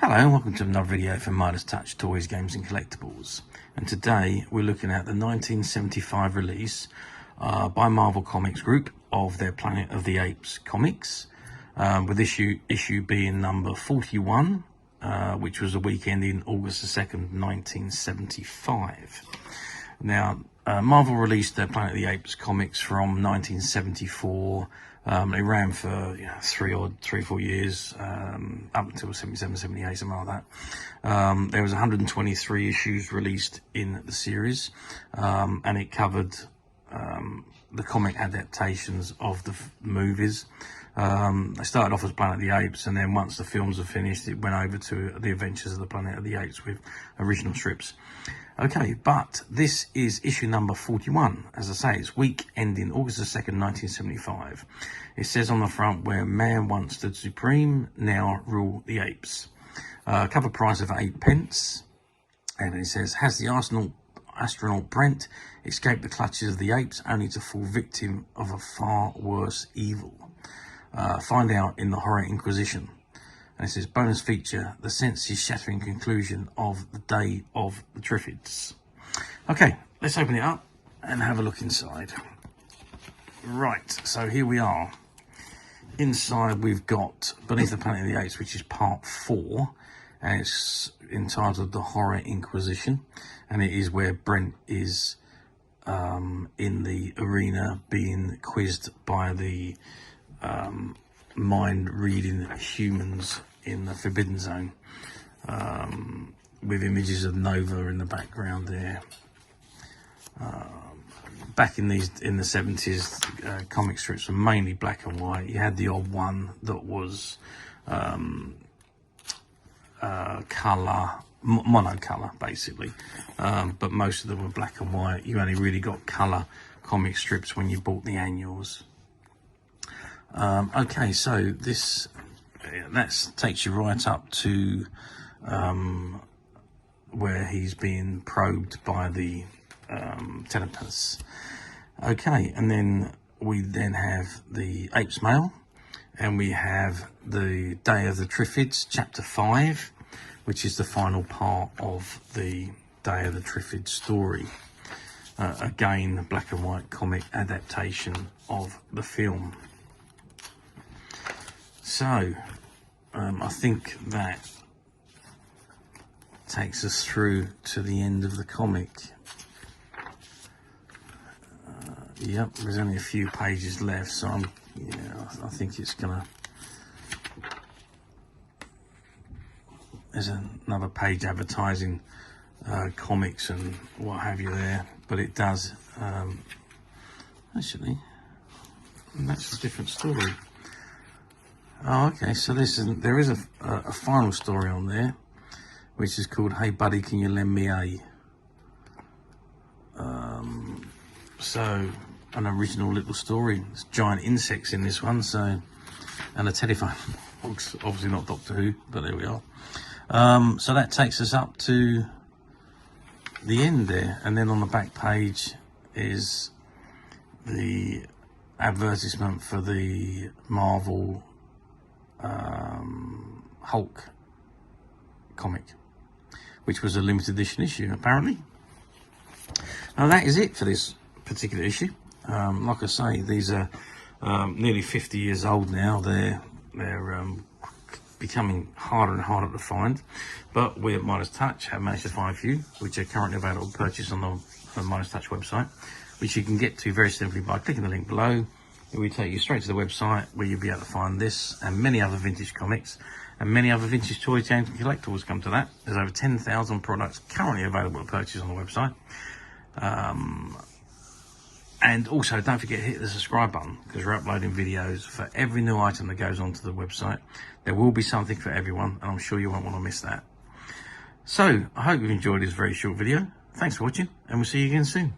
Hello and welcome to another video from Midas Touch Toys, Games and Collectibles. And today we're looking at the 1975 release by Marvel Comics Group of their Planet of the Apes comics, with issue being number 41, which was a weekend in August the 2nd, 1975. Now, Marvel released their Planet of the Apes comics from 1974. They ran for 3 or 4 years, up until 77, 78, something like that. There was 123 issues released in the series, and it covered the comic adaptations of the movies. They started off as Planet of the Apes, and then once the films were finished, it went over to The Adventures of the Planet of the Apes with original strips. Okay, but this is issue number 41. As I say, it's week ending August the 2nd, 1975. It says on the front, where man once stood supreme, now rule the apes. Cover price of 8p. And it says, has the astronaut Brent escaped the clutches of the apes only to fall victim of a far worse evil? Find out in the Horror Inquiaition. And it says, bonus feature, the senses-shattering conclusion of the Day of the Triffids. Okay, let's open it up and have a look inside. Right, so here we are. Inside we've got Beneath the Planet of the Apes, which is part 4. And it's entitled The Horror Inquiaition. And it is where Brent is in the arena being quizzed by the mind-reading humans in the Forbidden Zone, with images of Nova in the background there. Back in the 70s, comic strips were mainly black and white. You had the odd one that was colour, monocolour basically, but most of them were black and white. You only really got colour comic strips when you bought the annuals. Okay, so that takes you right up to where he's being probed by the telepaths. Okay, and then we have the Apes Mail, and we have the Day of the Triffids, chapter 5, which is the final part of the Day of the Triffids story. Again, black and white comic adaptation of the film. So, I think that takes us through to the end of the comic. Yep, there's only a few pages left, so I think it's gonna. There's another page advertising comics and what have you there, but it does actually. That's a different story. Oh, okay, so there is a final story on there, which is called Hey Buddy, Can You Lend Me A? So, an original little story. There's giant insects in this one, so, and a telephone box, obviously not Doctor Who, but there we are. So that takes us up to the end there, and then on the back page is the advertisement for the Marvel Hulk comic, which was a limited edition issue apparently. Now that is it for this particular issue. Like I say, these are nearly 50 years old now. They're becoming harder and harder to find, but we at Midas Touch have managed to find a few which are currently available to purchase on the Midas Touch website, which you can get to very simply by clicking the link below. It will take you straight to the website where you'll be able to find this and many other vintage comics and many other vintage toys, games and collectibles. Come to that. There's over 10,000 products currently available to purchase on the website. And also don't forget to hit the subscribe button, because we're uploading videos for every new item that goes onto the website. There will be something for everyone, and I'm sure you won't want to miss that. So I hope you've enjoyed this very short video. Thanks for watching, and we'll see you again soon.